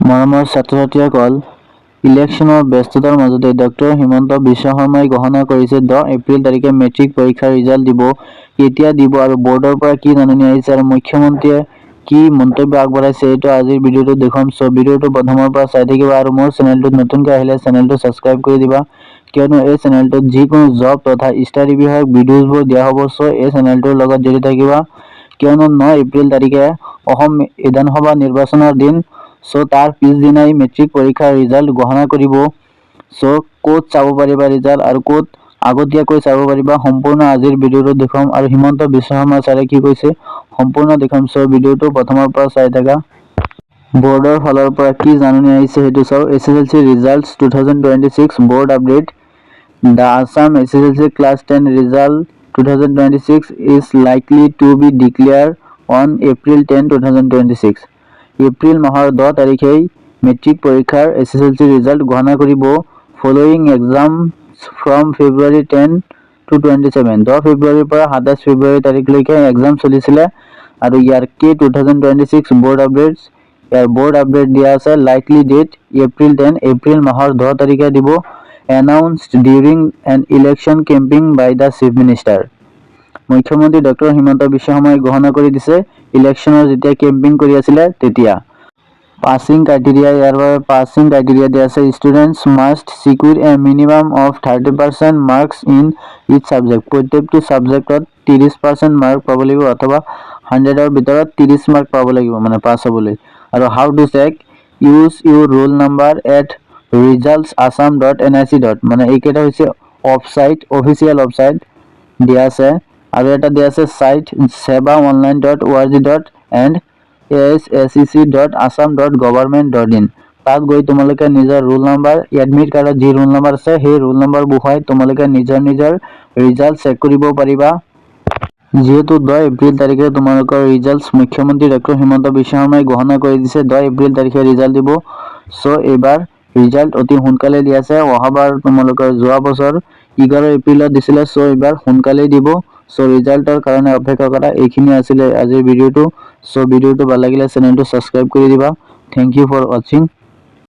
মৰমৰ ছাত্ৰ-ছাত্ৰীসকল, ইলেকশ্যনৰ ব্যস্ততাৰ মাজতে ডক্টৰ হিমন্ত বিশ্ব শৰ্মাই ঘোষণা কৰিছে 10 এপ্ৰিল তাৰিখে মেট্ৰিক পৰীক্ষাৰ ৰিজাল্ট দিব। কেতিয়া দিব আৰু বৰ্ডৰ পৰা কি জাননী আহিছে আৰু মুখ্যমন্ত্ৰীয়ে কি মন্তব্য আগবঢ়াইছে এইটো আজিৰ ভিডিঅ'টো দেখুৱাম। ভিডিঅ'টো প্ৰথমৰ পৰা চাই থাকিবা আৰু মোৰ চেনেলটোত নতুনকৈ আহিলে চেনেলটো ছাবস্ক্ৰাইব কৰি দিবা, কিয়নো এই চেনেলটোত যিকোনো জব তথা ষ্টাডি বিষয়ক ভিডিঅ'বোৰ দিয়া হ'ব। এই চেনেলটোৰ লগত জড়িত থাকিবা, কিয়নো 9 এপ্ৰিল তাৰিখে অসম বিধানসভা নিৰ্বাচনৰ দিন। তাৰ পিছদিনাই মেট্ৰিক পৰীক্ষাৰ ৰিজাল্ট ঘোষণা কৰিব। ক'ত চাব পাৰিবা ৰিজাল্ট আৰু ক'ত আগতীয়াকৈ চাব পাৰিবা, সম্পূৰ্ণ আজিৰ ভিডিঅ'টো দেখুৱাম আৰু হিমন্ত বিশ্ব শৰ্মা ছাৰে কি কৈছে সম্পূৰ্ণ দেখুৱাম। ভিডিঅ'টো প্ৰথমৰ পৰা চাই থাকা। বৰ্ডৰ ফালৰ পৰা কি জাননী আহিছে সেইটো চাওঁ। SSLC results 2026 board update. The Assam SSLC Class 10 result 2026 is likely to be declared on April 10, 2026. April মাহৰ 10 তাৰিখেই মেট্ৰিক পৰীক্ষাৰ SSLC ৰিজাল্ট ঘোষণা কৰিব। Following exams from February 10 to 27। 10 ফেব্ৰুৱাৰীৰ পৰা 27 ফেব্ৰুৱাৰী তাৰিখলৈকে এক্সাম চলিছিলে আৰু ইয়াৰ 2026 বৰ্ড আপডেটছ। ইয়াৰ বৰ্ড আপডেট দিয়া আছে। লাইকলি ডেট এপ্ৰিল 10, এপ্ৰিল মাহৰ 10 তাৰিখে দিব। Announced during an election camping by the chief minister. মুখ্যমন্ত্ৰী ডক্টৰ হিমন্ত বিশ্ব শৰ্মাই ঘোষণা কৰি দিছে ইলেকশ্যনৰ যেতিয়া কেম্পিং কৰি আছিলে তেতিয়া। পাছিং ক্ৰাইটেৰিয়া, ইয়াৰ বাবে পাছিং ক্ৰাইটেৰিয়া দিয়া আছে। Students must secure a minimum of 30% marks in each subject. প্ৰত্যেকটো ছাবজেক্টত 30% মাৰ্ক পাব লাগিব অথবা 100ৰ ভিতৰত 30 মাৰ্ক পাব লাগিব, মানে পাছ হ'বলৈ। আৰু how to check, use your roll number at resultsassam.nic. মানে এইকেইটা হৈছে অফচাইট, অফিচিয়েল অফচাইট দিয়া আছে। আৰু এটা দিয়া আছে চাইট sevaonline.org.and sec.assam.government.in। তাত গৈ তোমালোকে নিজৰ ৰোল নাম্বাৰ, এডমিট কাৰ্ডত যি ৰোল নাম্বাৰ আছে সেই ৰোল নাম্বাৰ বহুৱাই তোমালোকে নিজৰ ৰিজাল্ট চেক কৰিব পাৰিবা। যিহেতু 10 এপ্ৰিল তাৰিখে তোমালোকৰ ৰিজাল্টছ মুখ্যমন্ত্ৰী ডক্টৰ হিমন্ত বিশ্ব শৰ্মাই ঘোষণা কৰি দিছে 10 এপ্ৰিল তাৰিখে ৰিজাল্ট দিব। এইবাৰ ৰিজাল্ট অতি সোনকালে দি আছে। অহাবাৰ তোমালোকৰ যোৱা বছৰ 11 এপ্ৰিলত দিছিলে, এইবাৰ সোনকালেই দিব। ৰিজাল্টৰ কাৰণে অপেক্ষা কৰা। এইখিনি আছিলে আজিৰ ভিডিঅ'টো। ভিডিঅ'টো ভাল লাগিলে চেনেলটো ছাবস্ক্ৰাইব কৰি দিবা। থেংক ইউ ফৰ ৱাচিং।